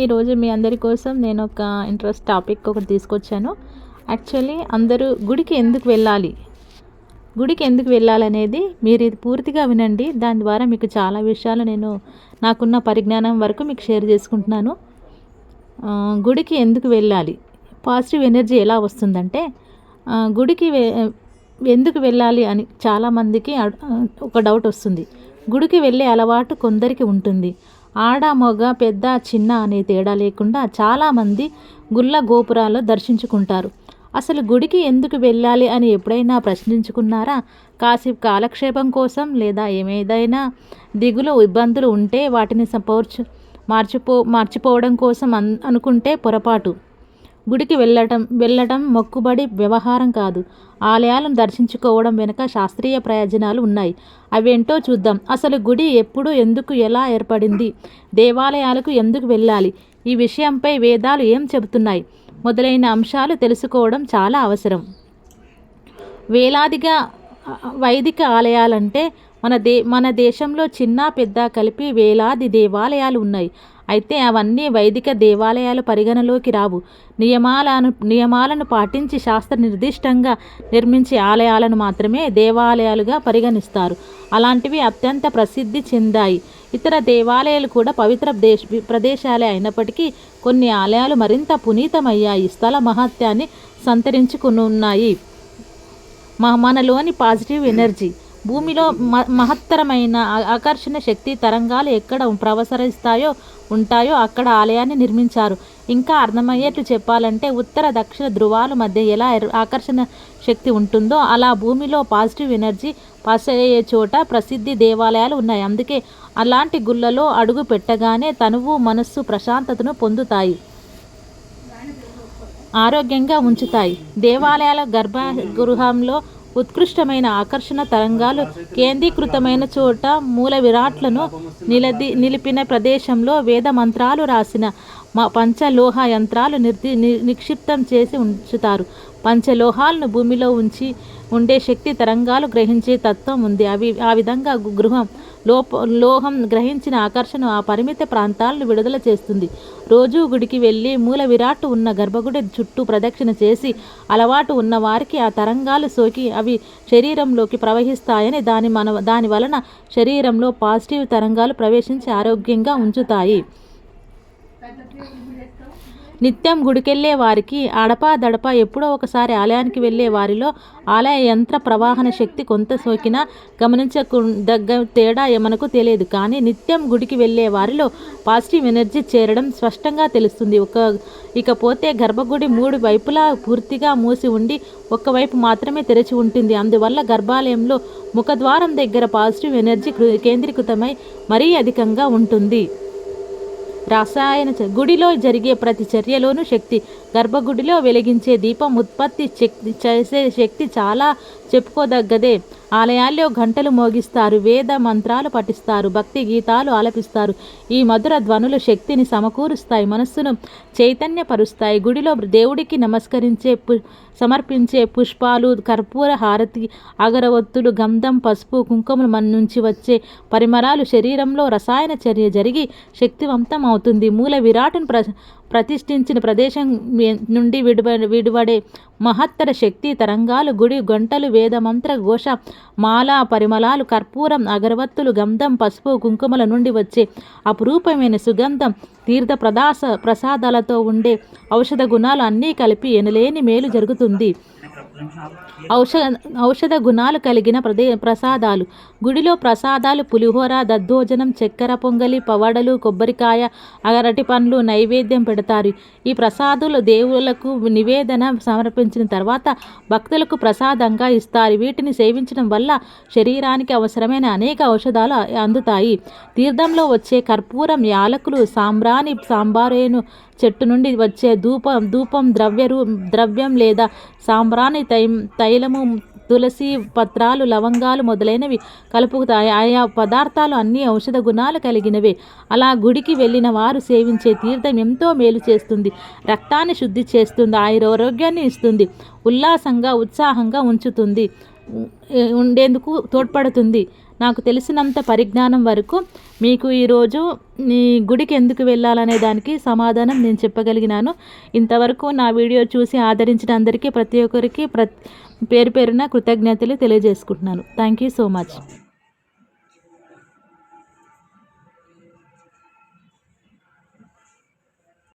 ఈరోజు మీ అందరి కోసం నేను ఒక ఇంట్రెస్ట్ టాపిక్ ఒకటి తీసుకొచ్చాను. యాక్చువల్లీ అందరూ గుడికి ఎందుకు వెళ్ళాలి, గుడికి ఎందుకు వెళ్ళాలనేది మీరు ఇది పూర్తిగా వినండి. దాని ద్వారా మీకు చాలా విషయాలు నేను నాకున్న పరిజ్ఞానం వరకు మీకు షేర్ చేసుకుంటున్నాను. గుడికి ఎందుకు వెళ్ళాలి, పాజిటివ్ ఎనర్జీ ఎలా వస్తుందంటే గుడికి ఎందుకు వెళ్ళాలి అని చాలామందికి ఒక డౌట్ వస్తుంది. గుడికి వెళ్ళే అలవాటు కొందరికి ఉంటుంది. ఆడ మగ పెద్ద చిన్న అనే తేడా లేకుండా చాలామంది గుళ్ళ గోపురాల్లో దర్శించుకుంటారు. అసలు గుడికి ఎందుకు వెళ్ళాలి అని ఎప్పుడైనా ప్రశ్నించుకున్నారా? కాసేపు కాలక్షేపం కోసం లేదా ఏదైనా దిగులు ఇబ్బందులు ఉంటే వాటిని మార్చిపోవడం కోసం అనుకుంటే పొరపాటు. గుడికి వెళ్ళటం మొక్కుబడి వ్యవహారం కాదు. ఆలయాలను దర్శించుకోవడం వెనుక శాస్త్రీయ ప్రయోజనాలు ఉన్నాయి. అవేంటో చూద్దాం. అసలు గుడి ఎప్పుడు, ఎందుకు, ఎలా ఏర్పడింది, దేవాలయాలకు ఎందుకు వెళ్ళాలి, ఈ విషయంపై వేదాలు ఏం చెబుతున్నాయి మొదలైన అంశాలు తెలుసుకోవడం చాలా అవసరం. వేలాదిగా వైదిక ఆలయాలంటే మన దేశంలో చిన్న పెద్ద కలిపి వేలాది దేవాలయాలు ఉన్నాయి. అయితే అవన్నీ వైదిక దేవాలయాలు పరిగణలోకి రావు. నియమాలను పాటించి శాస్త్ర నిర్దిష్టంగా నిర్మించే ఆలయాలను మాత్రమే దేవాలయాలుగా పరిగణిస్తారు. అలాంటివి అత్యంత ప్రసిద్ధి చెందాయి. ఇతర దేవాలయాలు కూడా పవిత్ర ప్రదేశాలే అయినప్పటికీ కొన్ని ఆలయాలు మరింత పునీతమయ్యాయి, స్థల మహత్యాన్ని సంతరించుకున్నాయి. మనలోని పాజిటివ్ ఎనర్జీ, భూమిలో మహత్తరమైన ఆకర్షణ శక్తి తరంగాలు ఎక్కడ ఉంటాయో అక్కడ ఆలయాన్ని నిర్మించారు. ఇంకా అర్థమయ్యేట్లు చెప్పాలంటే ఉత్తర దక్షిణ ధృవాల మధ్య ఎలా ఆకర్షణ శక్తి ఉంటుందో అలా భూమిలో పాజిటివ్ ఎనర్జీ పాస్ అయ్యే చోట ప్రసిద్ధి దేవాలయాలు ఉన్నాయి. అందుకే అలాంటి గుళ్ళలో అడుగు పెట్టగానే తనువు మనస్సు ప్రశాంతతను పొందుతాయి, ఆరోగ్యంగా ఉంచుతాయి. దేవాలయాల గర్భగృహంలో ఉత్కృష్టమైన ఆకర్షణ తరంగాలు కేంద్రీకృతమైన చోట మూల విరాట్లను నిలిపిన ప్రదేశంలో వేద మంత్రాలు రాసిన పంచలోహ యంత్రాలు నిక్షిప్తం చేసి ఉంచుతారు. పంచలోహాలను భూమిలో ఉండే శక్తి తరంగాలు గ్రహించే తత్వం ఉంది. ఆ విధంగా గృహం లోహం గ్రహించిన ఆకర్షణ ఆ పరిమిత ప్రాంతాలను విడుదల చేస్తుంది. రోజు గుడికి వెళ్ళి మూల విరాట్ ఉన్న గర్భగుడి చుట్టూ ప్రదక్షిణ చేసి అలవాటు ఉన్న వారికి ఆ తరంగాలు సోకి అవి శరీరంలోకి ప్రవహిస్తాయని దాని వలన శరీరంలో పాజిటివ్ తరంగాలు ప్రవేశించి ఆరోగ్యంగా ఉంచుతాయి. నిత్యం గుడికెళ్ళే వారికి అడపా ఎప్పుడో ఒకసారి ఆలయానికి వెళ్ళే వారిలో ఆలయ యంత్ర ప్రవాహన శక్తి కొంత సోకినా గమనించదగ్గ తేడా మనకు తెలియదు. కానీ నిత్యం గుడికి వెళ్ళే వారిలో పాజిటివ్ ఎనర్జీ చేరడం స్పష్టంగా తెలుస్తుంది. ఇకపోతే గర్భగుడి 3 వైపులా పూర్తిగా మూసి ఉండి ఒక్కవైపు మాత్రమే తెరిచి ఉంటుంది. అందువల్ల గర్భాలయంలో ముఖద్వారం దగ్గర పాజిటివ్ ఎనర్జీ కేంద్రీకృతమై మరీ అధికంగా ఉంటుంది. రసాయన గుడిలో జరిగే ప్రతి చర్యలోనూ శక్తి. గర్భగుడిలో వెలిగించే దీపం ఉత్పత్తి చేసే శక్తి చాలా చెప్పుకోదగ్గదే. ఆలయాల్లో గంటలు మోగిస్తారు, వేద మంత్రాలు పఠిస్తారు, భక్తి గీతాలు ఆలపిస్తారు. ఈ మధుర ధ్వనులు శక్తిని సమకూరుస్తాయి, మనస్సును చైతన్యపరుస్తాయి. గుడిలో దేవుడికి సమర్పించే పుష్పాలు, కర్పూర హారతి, అగరవత్తులు, గంధం, పసుపు, కుంకుమల నుంచి వచ్చే పరిమళాలు శరీరంలో రసాయన చర్య జరిగి శక్తివంతం అవుతుంది. మూల విరాటును ప్రతిష్ఠించిన ప్రదేశం నుండి విడివడే మహత్తర శక్తి తరంగాలు గుడి గంటలు, వేదమంత్ర ఘోష, మాల, పరిమళాలు, కర్పూరం, అగరవత్తులు, గంధం, పసుపు, కుంకుమల నుండి వచ్చే అపురూపమైన సుగంధం, తీర్థ ప్రసాదాలతో ఉండే ఔషధ గుణాలు అన్నీ కలిపి ఎనలేని మేలు జరుగుతుంది. ఔషధ గుణాలు కలిగిన ప్రసాదాలు. గుడిలో ప్రసాదాలు పులిహోర, దద్దోజనం, చక్కెర పొంగలి, పవడలు, కొబ్బరికాయ, అరటి పండ్లు నైవేద్యం పెడతారు. ఈ ప్రసాదాలు దేవుళ్లకు నివేదన సమర్పించిన తర్వాత భక్తులకు ప్రసాదంగా ఇస్తారు. వీటిని సేవించడం వల్ల శరీరానికి అవసరమైన అనేక ఔషధాలు అందుతాయి. తీర్థంలో వచ్చే కర్పూరం, యాలకులు, సాంబారేను చెట్టు నుండి వచ్చే ధూపం ద్రవ్యం లేదా సాంబ్రాణి తైలము, తులసి పత్రాలు, లవంగాలు మొదలైనవి కలుపుతాయి. ఆయా పదార్థాలు అన్ని ఔషధ గుణాలు కలిగినవే. అలా గుడికి వెళ్ళిన వారు సేవించే తీర్థం ఎంతో మేలు చేస్తుంది, రక్తాన్ని శుద్ధి చేస్తుంది, ఆరోగ్యాన్ని ఇస్తుంది, ఉల్లాసంగా ఉత్సాహంగా ఉండేందుకు తోడ్పడుతుంది. నాకు తెలిసినంత పరిజ్ఞానం వరకు మీకు ఈరోజు ఈ గుడికి ఎందుకు వెళ్ళాలనే దానికి సమాధానం నేను చెప్పగలిగినాను. ఇంతవరకు నా వీడియో చూసి ఆదరించిన అందరికీ ప్రతి ఒక్కరికి పేరు పేరున కృతజ్ఞతలు తెలియజేసుకుంటున్నాను. Thank you so much.